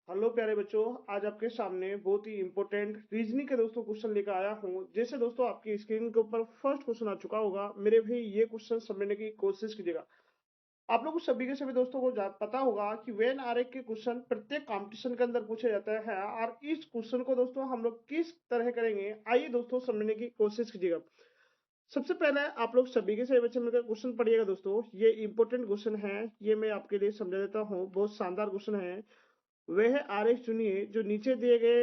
Hello प्यारे बच्चों। आज आपके सामने बहुत ही इंपॉर्टेंट रीजनिंग के दोस्तों क्वेश्चन लेकर आया हूं। जैसे दोस्तों आपकी स्क्रीन के ऊपर फर्स्ट क्वेश्चन आ चुका होगा, मेरे भाई ये क्वेश्चन समझने की कोशिश कीजिएगा। आप लोग को सभी के सभी दोस्तों को पता होगा कि वेन आरेख के क्वेश्चन प्रत्येक कंपटीशन के अंदर पूछे जाते हैं, और इस क्वेश्चन को दोस्तों हम लोग किस तरह करेंगे, आइए दोस्तों समझने की कोशिश कीजिएगा। सबसे पहले आप लोग सभी के सभी बच्चे मिलकर क्वेश्चन पढ़िएगा दोस्तों। ये इंपॉर्टेंट क्वेश्चन है, ये मैं आपके लिए समझा देता हूँ। बहुत शानदार क्वेश्चन है। वह आरेख चुनिए जो नीचे दिए गए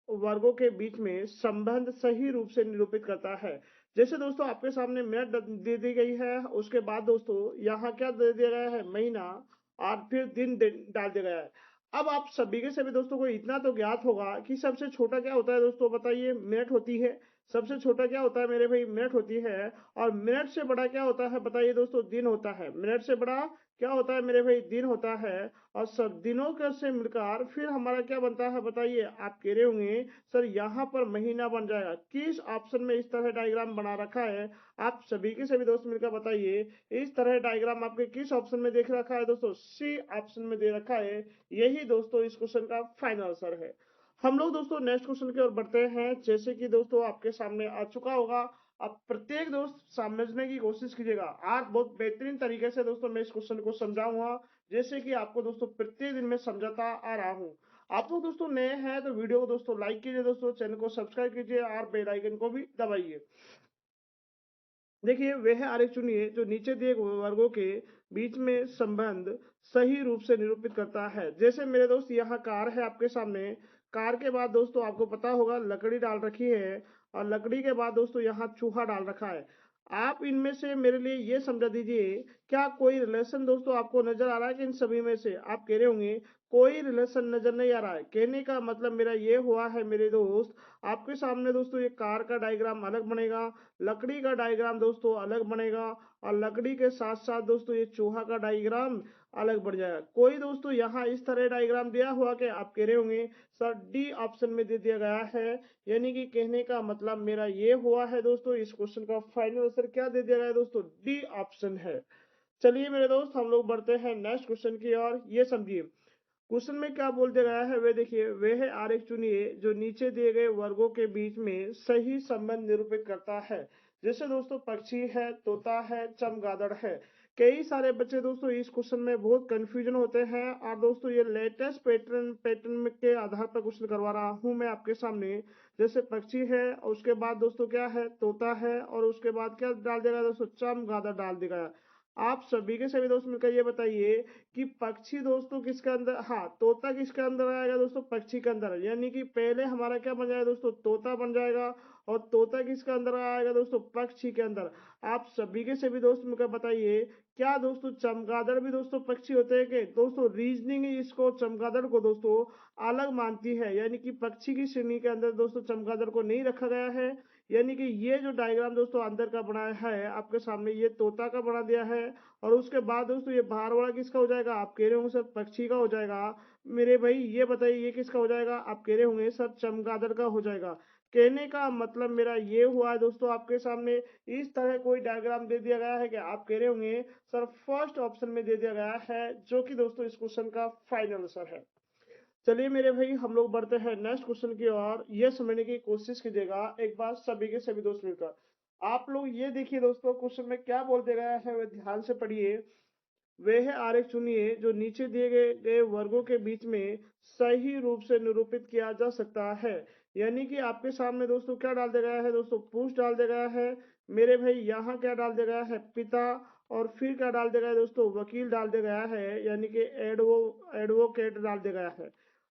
वर्गों के बीच में संबंध सही रूप से निरूपित करता है। जैसे दोस्तों आपके सामने मिनट दे दी गई है, उसके बाद दोस्तों यहाँ क्या दे दिया गया है, महीना, और फिर दिन डाल दिया गया है। अब आप सभी के सभी दोस्तों को इतना तो ज्ञात होगा कि सबसे छोटा क्या होता है दोस्तों, बताइए। मिनट होती है। सबसे छोटा क्या होता है मेरे भाई, मिनट होती है। और मिनट से बड़ा क्या होता है, बताइए दोस्तों, दिन होता है। मिनट से बड़ा क्या होता है मेरे भाई, दिन होता है। और सब दिनों का से मिलकर फिर हमारा क्या बनता है, बताइए। आप कह रहे होंगे सर यहाँ पर महीना बन जाएगा, किस ऑप्शन में इस तरह डायग्राम बना रखा है। आप सभी के सभी दोस्त मिलकर बताइए, इस तरह डायग्राम आपके किस ऑप्शन में देख रखा है दोस्तों, सी ऑप्शन में दे रखा है। यही दोस्तों इस क्वेश्चन का फाइनल आंसर है। हम लोग दोस्तों नेक्स्ट क्वेश्चन की ओर बढ़ते हैं। जैसे कि दोस्तों आपके सामने आ चुका होगा, आप प्रत्येक दोस्त समझने की कोशिश कीजिएगा। आज बहुत बेहतरीन तरीके से दोस्तों मैं इस क्वेश्चन को समझाऊंगा, जैसे कि आपको दोस्तों प्रत्येक दिन में समझाता आ रहा हूँ। आप लोग दोस्तों नए हैं तो वीडियो को दोस्तों लाइक कीजिए, दोस्तों चैनल को सब्सक्राइब कीजिए और बेल आइकन को भी दबाइए। देखिए, वह आरेख चुनिए जो नीचे दिए गए वर्गों के बीच में संबंध सही रूप से निरूपित करता है। जैसे मेरे दोस्त यहाँ कार है आपके सामने। कार के बाद दोस्तों आपको पता होगा लकड़ी डाल रखी है, और लकड़ी के बाद दोस्तों यहाँ चूहा डाल रखा है। आप इनमें से मेरे लिए ये समझा दीजिए, क्या कोई रिलेशन दोस्तों आपको नजर आ रहा है कि इन सभी में से। आप कह रहे होंगे कोई रिलेशन नजर नहीं आ रहा है। कहने का मतलब मेरा ये हुआ है मेरे दोस्त, आपके सामने दोस्तों ये कार का डायग्राम अलग बनेगा, लकड़ी का डायग्राम दोस्तों अलग बनेगा, और लकड़ी के साथ साथ दोस्तों ये चूहा का डायग्राम अलग बढ़ जाएगा। कोई दोस्तों यहाँ इस तरह डायग्राम दिया हुआ कि आप कह रहे होंगे सर डी ऑप्शन में दे दिया गया है। यानी कि कहने का मतलब मेरा ये हुआ है दोस्तों, इस क्वेश्चन का फाइनल आंसर क्या दे दिया गया है दोस्तों, डी ऑप्शन है। चलिए मेरे दोस्त हम लोग बढ़ते हैं नेक्स्ट क्वेश्चन की ओर। ये समझिए क्वेश्चन में क्या बोल दिया गया है, वे देखिए। वह आरेख चुनिए जो नीचे दिए गए वर्गों के बीच में सही संबंध निरूपित करता है। जैसे दोस्तों पक्षी है, तोता है, चमगादड़ है। कई सारे बच्चे दोस्तों इस क्वेश्चन में बहुत कंफ्यूजन होते हैं, और दोस्तों ये लेटेस्ट पैटर्न के आधार पर क्वेश्चन करवा रहा हूं मैं आपके सामने। जैसे पक्षी है, उसके बाद दोस्तों क्या है, तोता है, और उसके बाद क्या डाल देगा दोस्तों, चमगादड़ डाल देगा। आप सभी के सभी दोस्त मिलकर ये बताइए कि पक्षी दोस्तों किसके अंदर, हाँ तोता किसके अंदर आएगा दोस्तों, पक्षी के अंदर। यानी कि पहले हमारा क्या बन जाएगा दोस्तों, तोता बन जाएगा। और तोता किसके अंदर आएगा दोस्तों, पक्षी के अंदर। आप सभी के सभी दोस्त मिलकर बताइए, क्या दोस्तों चमगादड़ भी दोस्तों पक्षी होते हैं कि दोस्तों। रीजनिंग इसको चमगादड़ को दोस्तों अलग मानती है, यानी कि पक्षी की श्रेणी के अंदर दोस्तों चमगादड़ को नहीं रखा गया है। यानी कि ये जो डायग्राम दोस्तों अंदर का बनाया है आपके सामने, ये तोता का बना दिया है। और उसके बाद दोस्तों ये बाहर वाला किसका हो जाएगा, आप कह रहे होंगे सर पक्षी का हो जाएगा। मेरे भाई ये बताइए ये किसका हो जाएगा, आप कह रहे होंगे सर चमगादड़ का हो जाएगा। कहने का मतलब मेरा ये हुआ है दोस्तों, आपके सामने इस तरह कोई डायग्राम दे दिया गया है कि आप कह रहे होंगे सर फर्स्ट ऑप्शन में दे दिया गया है, जो कि दोस्तों इस क्वेश्चन का फाइनल आंसर है। चलिए मेरे भाई हम लोग बढ़ते हैं नेक्स्ट क्वेश्चन की ओर। यह समझने की कोशिश कीजिएगा एक बार सभी के सभी दोस्त मिलकर। आप लोग ये देखिए दोस्तों क्वेश्चन में क्या बोल दिया गया है, वह ध्यान से पढ़िए। वह आरेख चुनिए जो नीचे दिए गए वर्गों के बीच में सही रूप से निरूपित किया जा सकता है। यानी कि आपके सामने दोस्तों क्या डाल दिया गया है दोस्तों, पुरुष डाल दिया गया है। मेरे भाई यहाँ क्या डाल दिया गया है, पिता। और फिर क्या डाल दिया गया है दोस्तों, वकील डाल दिया गया है, यानी कि एडवोकेट डाल दिया गया है।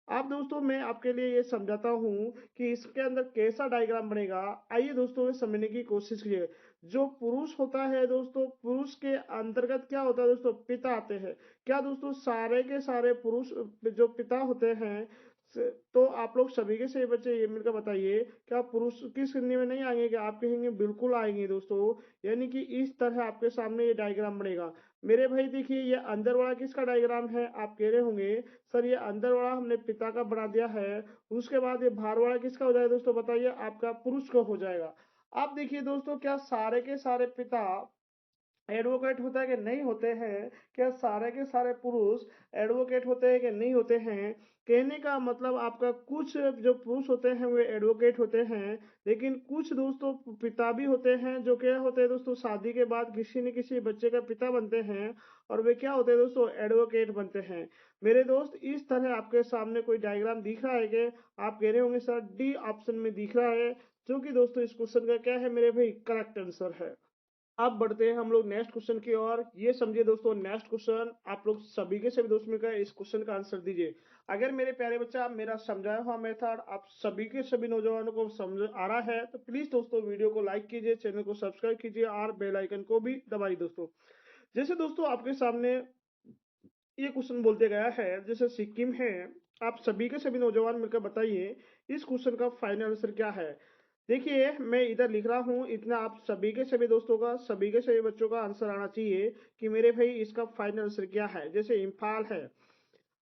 अब दोस्तों मैं आपके लिए ये समझाता हूँ कि इसके अंदर कैसा डायग्राम बनेगा। आइए दोस्तों समझने की कोशिश कीजिए। जो पुरुष होता है दोस्तों, पुरुष के अंतर्गत क्या होता है दोस्तों, पिता आते हैं। क्या दोस्तों सारे के सारे पुरुष जो पिता होते हैं, तो आप लोग सभी के सभी बच्चे ये मिलकर बताइए, क्या पुरुष की श्रेणी में नहीं आएंगे, क्या आप कहेंगे बिल्कुल आएंगे दोस्तों। यानी कि इस तरह आपके सामने ये डायग्राम बनेगा। मेरे भाई देखिए ये अंदर वाला किसका डायग्राम है, आप कह रहे होंगे सर ये अंदर वाला हमने पिता का बना दिया है। उसके बाद ये बाहर वाला किसका हो जाएगा दोस्तों, बताइए, आपका पुरुष का हो जाएगा। अब देखिए दोस्तों क्या सारे के सारे पिता एडवोकेट होता है कि नहीं होते हैं? क्या सारे के सारे पुरुष एडवोकेट होते हैं कि नहीं होते हैं? कहने का मतलब आपका कुछ जो पुरुष होते हैं वे एडवोकेट होते हैं, लेकिन कुछ दोस्तों पिता भी होते हैं जो क्या होते हैं दोस्तों शादी के बाद किसी न किसी बच्चे का पिता बनते हैं और वे क्या होते हैं दोस्तों एडवोकेट बनते हैं। मेरे दोस्त इस तरह आपके सामने कोई डायग्राम दिख रहा है कि आप कह रहे होंगे सर डी ऑप्शन में दिख रहा है, जो कि दोस्तों इस क्वेश्चन का क्या है मेरे भाई करेक्ट आंसर है। अब बढ़ते हैं हम लोग नेक्स्ट क्वेश्चन की ओर। ये समझिए दोस्तों नेक्स्ट क्वेश्चन आप लोग सभी के सभी दोस्त मिलकर इस क्वेश्चन का आंसर दीजिए। अगर मेरे प्यारे बच्चा आप मेरा समझाया हुआ मेथड आप सभी के सभी नौजवानों को समझ आ रहा है तो प्लीज दोस्तों वीडियो को लाइक कीजिए, चैनल को सब्सक्राइब कीजिए और बेल आइकन को भी दबाइए दोस्तों। जैसे दोस्तों आपके सामने ये क्वेश्चन बोलते गया है जैसे सिक्किम है, आप सभी के सभी नौजवान मिलकर बताइए इस क्वेश्चन का फाइनल आंसर क्या है। देखिए मैं इधर लिख रहा हूँ, इतना आप सभी के सभी दोस्तों का सभी के सभी बच्चों का आंसर आना चाहिए कि मेरे भाई इसका फाइनल आंसर क्या है। जैसे इम्फाल है,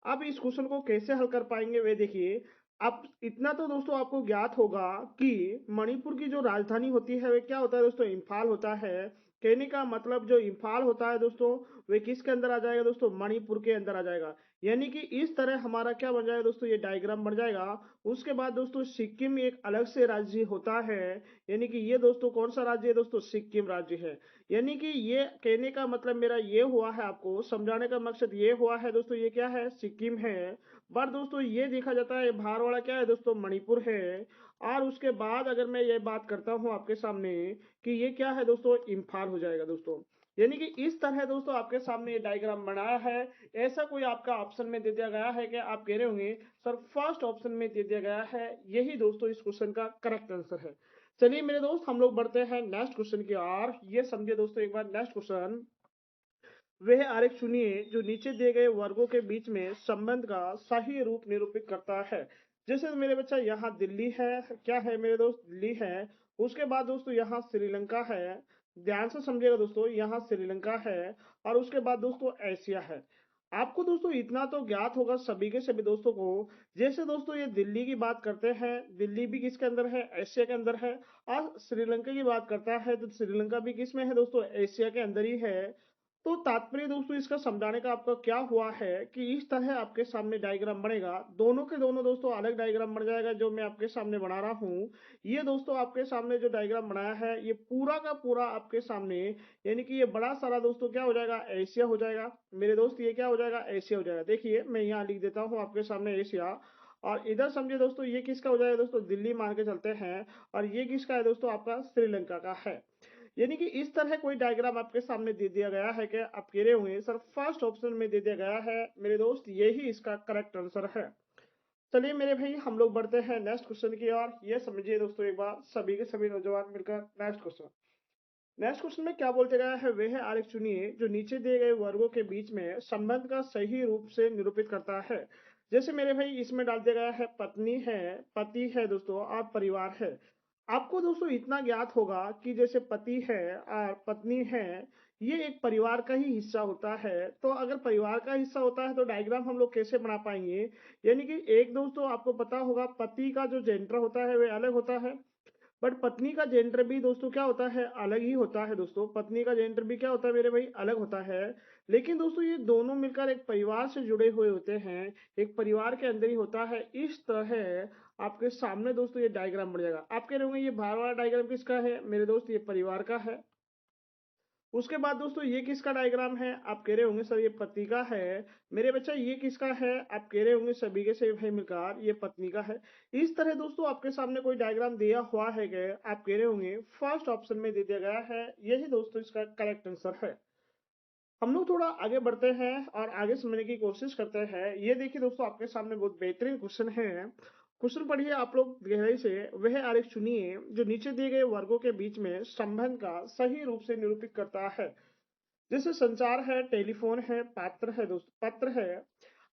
अब इस क्वेश्चन को कैसे हल कर पाएंगे वे देखिए। अब इतना तो दोस्तों आपको ज्ञात होगा कि मणिपुर की जो राजधानी होती है वे क्या होता है दोस्तों इम्फाल होता है। कहने का मतलब जो इम्फाल होता है दोस्तों वे किसके अंदर आ जाएगा दोस्तों मणिपुर के अंदर आ जाएगा। यानी कि इस तरह हमारा क्या बन जाएगा दोस्तों ये डायग्राम बन जाएगा। उसके बाद दोस्तों सिक्किम एक अलग से राज्य होता है, यानी कि ये दोस्तों कौन सा राज्य है दोस्तों सिक्किम राज्य है। यानी कि ये कहने का मतलब मेरा ये हुआ है, आपको समझाने का मकसद ये हुआ है दोस्तों ये क्या है सिक्किम है। पर दोस्तों ये देखा जाता है बाहर वाला क्या है दोस्तों मणिपुर है। और उसके बाद अगर मैं ये बात करता हूँ आपके सामने कि ये क्या है दोस्तों इम्फाल हो जाएगा दोस्तों। यानी कि इस तरह दोस्तों आपके सामने ये डायग्राम बनाया है। ऐसा कोई आपका ऑप्शन में दे दिया गया है कि आप कह रहे होंगे सर फर्स्ट ऑप्शन में दे दिया गया है, यही दोस्तों इस क्वेश्चन का करेक्ट आंसर है। चलिए मेरे दोस्त हम लोग बढ़ते हैं नेक्स्ट क्वेश्चन की ओर। ये समझिए दोस्तों एक बार नेक्स्ट क्वेश्चन, वह आरेख चुनिए जो नीचे दिए गए वर्गों के बीच में संबंध का सही रूप निरूपित करता है। जैसे मेरे बच्चा यहाँ दिल्ली है, क्या है मेरे दोस्त दिल्ली है। उसके बाद दोस्तों यहाँ श्रीलंका है, ध्यान से समझिएगा दोस्तों यहाँ श्रीलंका है। और उसके बाद दोस्तों एशिया है। आपको दोस्तों इतना तो ज्ञात होगा सभी के सभी दोस्तों को, जैसे दोस्तों ये दिल्ली की बात करते हैं दिल्ली भी किसके अंदर है एशिया के अंदर है। और श्रीलंका की बात करता है तो श्रीलंका भी किस में है दोस्तों एशिया के अंदर ही है। तो तात्पर्य दोस्तों इसका समझाने का आपका क्या हुआ है कि इस तरह आपके सामने डायग्राम बनेगा, दोनों के दोनों दोस्तों अलग डायग्राम बन जाएगा जो मैं आपके सामने बना रहा हूँ। ये दोस्तों आपके सामने जो डायग्राम बनाया है ये पूरा का पूरा आपके सामने, यानी कि ये बड़ा सारा दोस्तों क्या हो जाएगा एशिया हो जाएगा। मेरे दोस्त ये क्या हो जाएगा एशिया हो जाएगा। देखिए मैं यहाँ लिख देता हूँ आपके सामने एशिया। और इधर समझिए दोस्तों ये किसका हो जाएगा दोस्तों दिल्ली मान के चलते हैं। और ये किसका है दोस्तों आपका श्रीलंका का है। यानी कि इस तरह कोई डायग्राम आपके सामने दे दिया गया है कि आप कह रहे होंगे सर फर्स्ट ऑप्शन में दे दिया गया है, मेरे दोस्त यही इसका करेक्ट आंसर है। चलिए मेरे भाई हम लोग बढ़ते हैं नेक्स्ट क्वेश्चन की ओर। ये समझिए दोस्तों एक बार सभी के सभी नौजवान मिलकर नेक्स्ट क्वेश्चन। नेक्स्ट क्वेश्चन में क्या बोलते गया है वह आरेख चुनिए जो नीचे दिए गए वर्गों के बीच में संबंध का सही रूप से निरूपित करता है। जैसे मेरे भाई इसमें डाल दिया गया है पत्नी है, पति है दोस्तों और परिवार है। आपको दोस्तों इतना ज्ञात होगा कि जैसे पति है और पत्नी है ये एक परिवार का ही हिस्सा होता है। तो अगर परिवार का हिस्सा होता है तो डायग्राम हम लोग कैसे बना पाएंगे। यानी कि एक दोस्तों आपको पता होगा पति का जो जेंडर होता है वह अलग होता है, बट पत्नी का जेंडर भी दोस्तों क्या होता है अलग ही होता है दोस्तों। पत्नी का जेंडर भी क्या होता है मेरे भाई अलग होता है। लेकिन दोस्तों ये दोनों मिलकर एक परिवार से जुड़े हुए होते हैं, एक परिवार के अंदर ही होता है। इस तरह आपके सामने दोस्तों ये डायग्राम बन जाएगा। आप कह रहे होंगे ये बाहर वाला डायग्राम किसका है, मेरे दोस्त ये परिवार का है। उसके बाद दोस्तों ये किसका डायग्राम है, आप कह रहे होंगे सर ये पति का है। मेरे बच्चा ये किसका है, आप कह रहे होंगे सभी के सभी भाई मिलकर ये पत्नी का है। इस तरह दोस्तों आपके सामने कोई डायग्राम दिया हुआ है क्या, आप कह रहे होंगे फर्स्ट ऑप्शन में दे दिया गया है, यही दोस्तों इसका करेक्ट आंसर है। हम लोग थोड़ा आगे बढ़ते हैं और आगे समझने की कोशिश करते हैं। ये देखिए दोस्तों आपके सामने बहुत बेहतरीन क्वेश्चन है। क्वेश्चन पढ़िए आप लोग गहराई से। वह आरेख चुनिए जो नीचे दिए गए वर्गों के बीच में संबंध का सही रूप से निरूपित करता है। जैसे संचार है, टेलीफोन है, पात्र है दोस्तों पत्र है।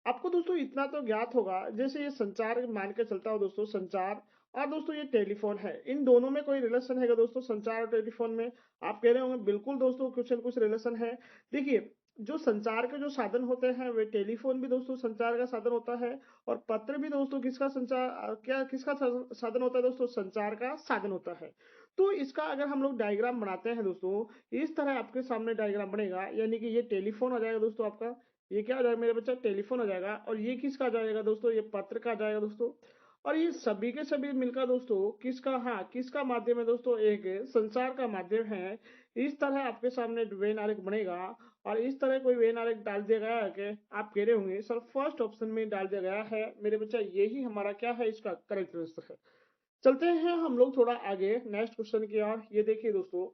आपको दोस्तों इतना तो ज्ञात होगा जैसे ये संचार मान के चलता हो दोस्तों संचार, और दोस्तों ये टेलीफोन है, इन दोनों में कोई रिलेशन है दोस्तों संचार और टेलीफोन में। आप कह रहे होंगे बिल्कुल दोस्तों कुछ न कुछ रिलेशन है। देखिए जो संचार के जो साधन होते हैं वे टेलीफोन भी दोस्तों संचार का साधन होता है। और पत्र भी दोस्तों किसका संचार क्या किसका साधन होता है दोस्तों संचार का साधन होता है। तो इसका अगर हम लोग डायग्राम बनाते हैं दोस्तों, इस तरह आपके सामने डायग्राम बनेगा, यानी कि ये टेलीफोन आ जाएगा दोस्तों आपका। ये क्या आ जाएगा मेरे बच्चा? टेलीफोन आ जाएगा। और ये किसका आ जाएगा दोस्तों? ये पत्र का आ जाएगा दोस्तों। और ये सभी के सभी मिलकर दोस्तों किसका, हाँ, किसका माध्यम है दोस्तों? एक संचार का माध्यम है। इस तरह आपके सामने वेन आरेख बनेगा। और इस तरह कोई वेन आरेख डाल दिया गया है कि आप कह रहे होंगे सर फर्स्ट ऑप्शन में डाल दिया गया है मेरे बच्चा, यही हमारा क्या है, इसका करेक्ट आंसर है। चलते हैं हम लोग थोड़ा आगे नेक्स्ट क्वेश्चन की ओर। ये देखिए दोस्तों,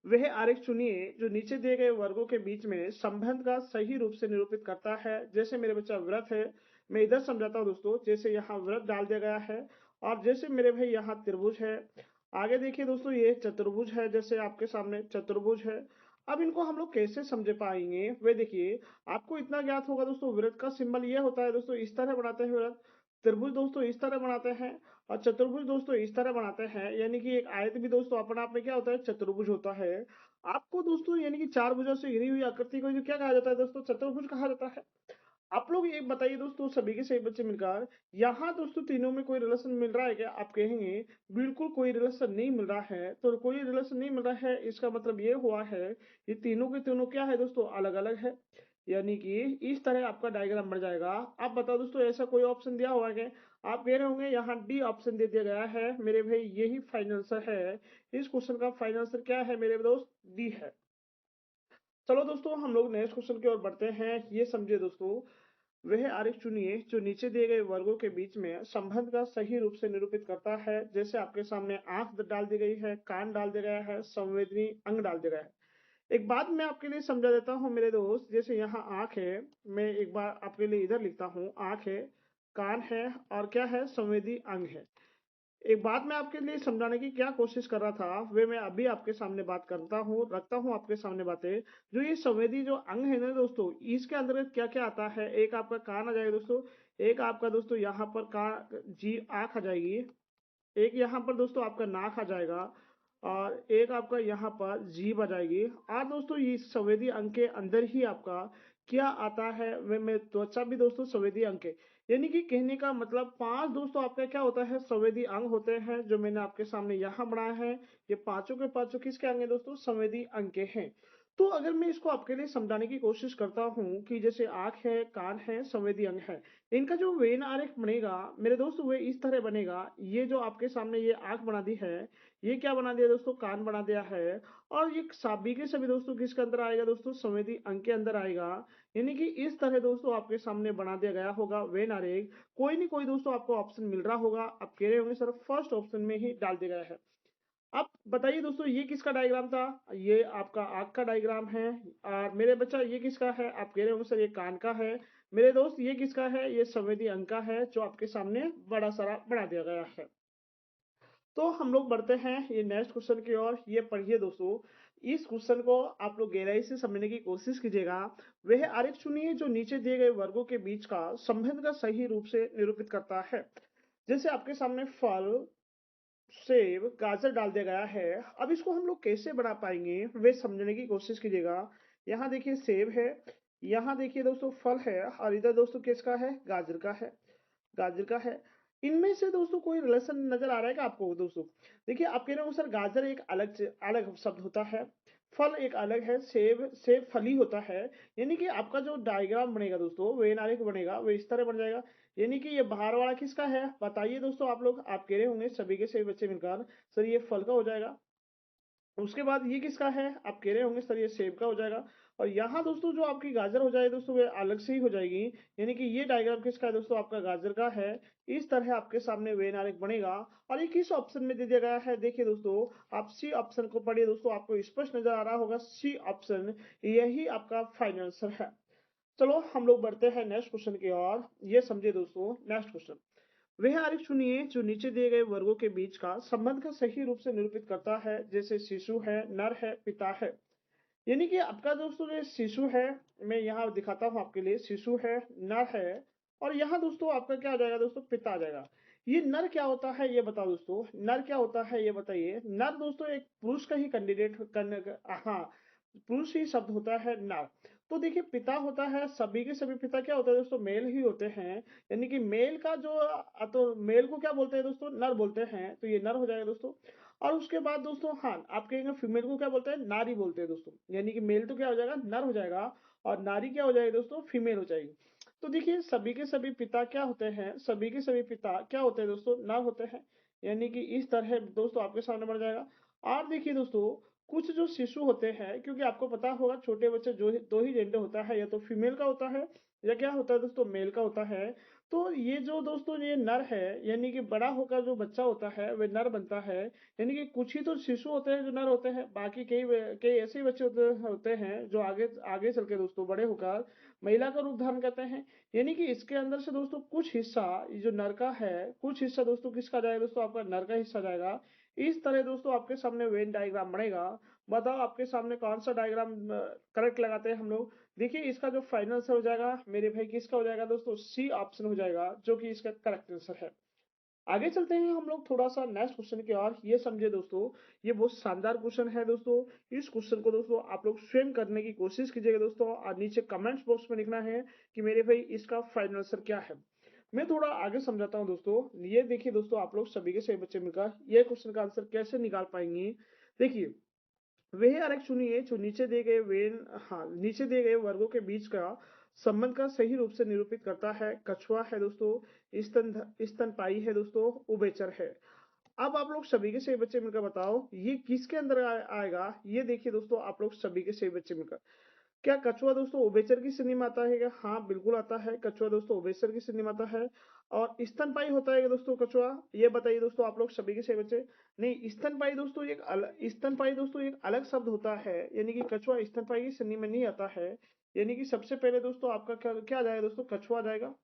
वह आरेख चुनिए जो नीचे दिए गए वर्गों के बीच में संबंध का सही रूप से निरूपित करता है। जैसे मेरे बच्चा व्रत है, मैं इधर समझाता हूँ दोस्तों। जैसे यहाँ व्रत डाल दिया गया है, और जैसे मेरे भाई यहाँ त्रिभुज है। आगे देखिए दोस्तों, ये चतुर्भुज है, जैसे आपके सामने चतुर्भुज है। अब इनको हम लोग कैसे समझ पाएंगे? वे देखिए, आपको इतना ज्ञात होगा दोस्तों, व्रत का सिंबल ये होता है दोस्तों, इस तरह बनाते हैं व्रत। त्रिभुज दोस्तों इस तरह बनाते हैं, और चतुर्भुज दोस्तों इस तरह बनाते हैं। यानी कि एक आयत भी दोस्तों अपने आप में क्या होता है? चतुर्भुज होता है। आपको दोस्तों यानी कि चार भुजा से घिरी हुई आकृति को जो क्या कहा जाता है दोस्तों? चतुर्भुज कहा जाता है। आप लोग ये बताइए दोस्तों, सभी के सभी बच्चे मिलकर, यहाँ दोस्तों तीनों में कोई रिलेशन मिल रहा है क्या? आप कहेंगे बिल्कुल कोई रिलेशन नहीं मिल रहा है। तो कोई रिलेशन नहीं मिल रहा है, इसका मतलब ये हुआ है ये तीनों के तीनों क्या है दोस्तों? अलग अलग है। यानी कि इस तरह आपका डायग्राम बन जाएगा। आप बताओ दोस्तों, ऐसा कोई ऑप्शन दिया हुआ है? आप कह रहे होंगे यहाँ डी ऑप्शन दे दिया गया है मेरे भाई, यही फाइनल आंसर है। इस क्वेश्चन का फाइनल आंसर क्या है मेरे दोस्त? डी है। चलो दोस्तों, हम लोग नेक्स्ट क्वेश्चन की ओर बढ़ते हैं। ये समझिए दोस्तों, वह आरेख चुनिए जो नीचे दिए गए वर्गों के बीच में संबंध का सही रूप से निरूपित करता है। जैसे आपके सामने आंख डाल दी गई है, कान डाल दिया गया है, संवेदनी अंग डाल दिया गया है। एक बात मैं आपके लिए समझा देता हूँ मेरे दोस्त। जैसे यहाँ आंख है, मैं एक बार आपके लिए इधर लिखता हूँ, आंख है, कान है, और क्या है? संवेदी अंग है। एक बात मैं आपके लिए समझाने की क्या कोशिश कर रहा था, वे मैं अभी आपके सामने बात करता हूँ, रखता हूँ आपके सामने बातें। जो ये संवेदी जो अंग है ना दोस्तों, इसके अंतर्गत क्या क्या आता है? एक आपका कान आ जाएगा दोस्तों, एक आपका दोस्तों यहाँ पर कान जी आँख आ जाएगी, एक यहाँ पर दोस्तों आपका नाक आ जाएगा, और एक आपका यहाँ पर जीभ आ जाएगी। और दोस्तों ये संवेदी अंग के अंदर ही आपका क्या आता है? वे में त्वचा भी दोस्तों संवेदी अंग के। यानी कि कहने का मतलब पांच दोस्तों आपका क्या होता है? संवेदी अंग होते हैं, जो मैंने आपके सामने यहाँ बनाया है। ये पांचों के पांचों किसके अंग है दोस्तों? संवेदी अंग के हैं। तो अगर मैं इसको आपके लिए समझाने की कोशिश करता हूँ कि जैसे आंख है, कान है, संवेदी अंग है, इनका जो वेन आरेख बनेगा मेरे दोस्त, वो इस तरह बनेगा। ये जो आपके सामने ये आंख बना दी है, ये क्या बना दिया दोस्तों? कान बना दिया है। और ये सभी के सभी दोस्तों किसके अंदर आएगा दोस्तों? संवेदी अंग के अंदर आएगा। यानी कि इस तरह दोस्तों आपके सामने बना दिया गया होगा वेन आरेख। कोई नहीं कोई दोस्तों आपको ऑप्शन मिल रहा होगा, आप कह रहे होंगे सर फर्स्ट ऑप्शन में ही डाल दिया गया है। अब बताइए दोस्तों, ये किसका डायग्राम था? ये आपका आंख का डायग्राम है। और मेरे बच्चा ये किसका है? आप कह रहे होंगे सर ये कान का है। मेरे दोस्त ये किसका है? ये संवेदी अंग का है, जो आपके सामने बड़ा सारा बना दिया गया है। तो हम लोग बढ़ते हैं ये नेक्स्ट क्वेश्चन की ओर। ये पढ़िए दोस्तों, इस क्वेश्चन को आप लोग गहराई से समझने की कोशिश कीजिएगा। वह आरेख चुनिए जो नीचे दिए गए वर्गों के बीच का संबंध का सही रूप से निरूपित करता है। जैसे आपके सामने फल, सेब, गाजर डाल दिया गया है। अब इसको हम लोग कैसे बना पाएंगे, वे समझने की कोशिश कीजिएगा। यहाँ देखिए सेब है, यहाँ देखिए दोस्तों फल है, और इधर दोस्तों किसका है? गाजर का है। गाजर का है। इनमें से दोस्तों कोई रिलेशन नजर आ रहा है क्या आपको दोस्तों? देखिए, आप कह रहे हो सर गाजर एक अलग अलग शब्द होता है, फल एक अलग है, सेब सेब फली होता है। यानी कि आपका जो डायग्राम बनेगा दोस्तों, वेन आरेख बनेगा, वो इस तरह बन जाएगा। यानी कि ये बाहर वाला किसका है? बताइए दोस्तों आप लोग। आप कह रहे होंगे सभी के सभी बच्चे मिलकर सर ये फल का हो जाएगा। उसके बाद ये किसका है? आप कह रहे होंगे सर ये सेब का हो जाएगा। और यहाँ दोस्तों जो आपकी गाजर हो जाएगी दोस्तों, वे अलग से ही हो जाएगी। यानी कि ये डायग्राम किसका है दोस्तों? आपका गाजर का है। इस तरह आपके सामने वेन आरेख बनेगा। और ये किस ऑप्शन में दे दिया गया है? देखिए दोस्तों, आप सी ऑप्शन को पढ़िए दोस्तों, आपको स्पष्ट नजर आ रहा होगा सी ऑप्शन यही आपका फाइनल आंसर है। चलो हम लोग बढ़ते हैं नेक्स्ट क्वेश्चन की ओर। ये समझिए दोस्तों, नेक्स्ट क्वेश्चन, वह आरेख चुनिए जो नीचे दिए गए वर्गों के बीच का संबंध का सही रूप से निरूपित करता है। जैसे शिशु है, नर है, पिता है। यानी कि आपका दोस्तों जो शिशु है, मैं यहाँ दिखाता हूँ आपके लिए, शिशु है, नर है, और यहाँ दोस्तों आपका क्या आ जाएगा दोस्तों? पिता आ जाएगा। ये नर क्या होता है ये बताओ दोस्तों, नर क्या होता है ये बताइए। नर दोस्तों एक पुरुष का ही कैंडिडेट करने का, हाँ, पुरुष ही शब्द होता है नर। तो देखिए पिता होता है, सभी के सभी पिता क्या होता है दोस्तों? मेल ही होते हैं। यानी कि मेल का जो तो मेल को क्या बोलते हैं दोस्तों? नर बोलते हैं, तो ये नर हो जाएगा दोस्तों। और उसके बाद दोस्तों हाँ, आप कहेंगे फीमेल को क्या बोलते हैं, नारी बोलते हैं दोस्तों, यानी कि मेल तो क्या हो जाएगा, नर हो जाएगा, और नारी क्या हो जाएगी दोस्तों, फीमेल हो जाएगी। तो देखिए सभी के सभी पिता क्या होते हैं, सभी के सभी पिता क्या होते हैं दोस्तों, नर होते हैं, यानी कि इस तरह दोस्तों आपके सामने बढ़ जाएगा। और देखिए दोस्तों, कुछ जो शिशु होते हैं, क्योंकि आपको पता होगा छोटे बच्चे जो दो ही जेंडर होता है, या तो फीमेल का होता है या क्या होता है दोस्तों, मेल का होता है। तो ये जो दोस्तों ये नर है, यानी कि बड़ा होकर जो बच्चा होता है वह नर बनता है, यानी कि कुछ ही तो शिशु होते हैं जो नर होते हैं, बाकी कई कई ऐसे बच्चे होते हैं जो आगे आगे चल के दोस्तों बड़े होकर महिला का रूप धारण करते हैं। यानी कि इसके अंदर से दोस्तों कुछ हिस्सा ये जो नर का है, कुछ हिस्सा दोस्तों किसका जाएगा दोस्तों, आपका नर का हिस्सा जाएगा। इस तरह दोस्तों आपके सामने वेन डायग्राम बनेगा। बताओ आपके सामने कौन सा डायग्राम करेक्ट लगाते हैं हम लोग। देखिए इसका जो फाइनल आंसर हो जाएगा मेरे भाई, किसका हो जाएगा दोस्तों, सी ऑप्शन हो जाएगा, जो कि इसका करेक्ट आंसर है। आगे चलते हैं हम लोग थोड़ा सा नेक्स्ट क्वेश्चन की ओर। ये समझे दोस्तों, ये बहुत शानदार क्वेश्चन है दोस्तों। इस क्वेश्चन को दोस्तों आप लोग स्वयं करने की कोशिश कीजिएगा दोस्तों, और नीचे कमेंट्स बॉक्स में लिखना है कि मेरे भाई इसका फाइनल आंसर क्या है। मैं थोड़ा आगे समझाता हूँ दोस्तों। ये देखिए दोस्तों, आप लोग सभी के सभी बच्चे मिलकर ये क्वेश्चन का आंसर कैसे निकाल पाएंगे। देखिए, वह आरेख चुनिए जो नीचे दिए गए नीचे दिए गए वर्गों के बीच का संबंध का सही रूप से निरूपित करता है। कछुआ है दोस्तों, स्तनपायी है दोस्तों, उभयचर है। अब आप लोग सभी के सभी बच्चे मिलकर बताओ ये किसके अंदर आएगा। ये देखिए दोस्तों, आप लोग सभी के सभी बच्चे मिलकर, क्या कछुआ दोस्तों उभयचर की श्रेणी में आता है क्या? हाँ बिल्कुल आता है, कछुआ दोस्तों उभयचर की श्रेणी में आता है। और स्तनपायी होता है क्या दोस्तों कछुआ, ये बताइए दोस्तों आप लोग सभी के सभी बच्चे। नहीं, स्तनपायी दोस्तों एक अलग शब्द होता है, यानी कि कछुआ स्तनपायी की श्रेणी में नहीं आता है। यानी कि सबसे पहले दोस्तों आपका क्या क्या आ जाएगा दोस्तों, कछुआ आ जाएगा।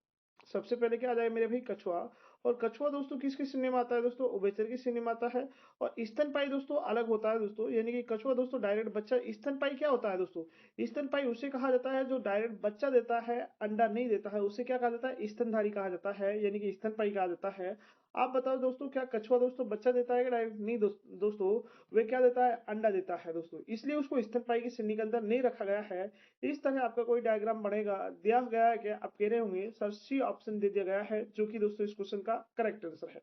सबसे पहले क्या आ जाएगा मेरे भाई, कछुआ। और कछुआ दोस्तों किसकी श्रेणी में आता है दोस्तों, उभयचर की श्रेणी में आता है। और स्तनपायी दोस्तों अलग होता है दोस्तों, यानी कि कछुआ दोस्तों डायरेक्ट बच्चा, स्तनपायी क्या होता है दोस्तों, स्तनपायी उसे कहा जाता है जो डायरेक्ट बच्चा देता है, अंडा नहीं देता है, उसे क्या कहा जाता है, स्तनधारी कहा जाता है, यानी कि स्तनपायी कहा जाता है। आप बताओ दोस्तों, क्या कछुआ दोस्तों बच्चा देता है कि डायरेक्ट नहीं दोस्तों, वे क्या देता है, अंडा देता है दोस्तों, इसलिए उसको स्तनपायी की श्रेणी के अंदर नहीं रखा गया है। इस तरह आपका कोई डायग्राम बनेगा, दिया गया है क्या, आप कह रहे होंगे सर सी ऑप्शन दे दिया गया है, जो कि दोस्तों इस क्वेश्चन का करेक्ट आंसर है।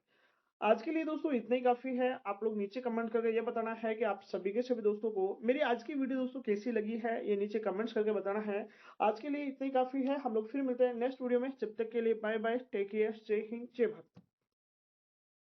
आज के लिए दोस्तों इतना ही काफी है। आप लोग नीचे कमेंट करके ये बताना है कि आप सभी के सभी दोस्तों को मेरी आज की वीडियो दोस्तों कैसी लगी है, ये नीचे कमेंट्स करके बताना है। आज के लिए इतना ही काफी है, हम लोग फिर मिलते हैं नेक्स्ट वीडियो में। जब तक के लिए बाय बाय, टेक केयर, जय हिंद, जय भारत।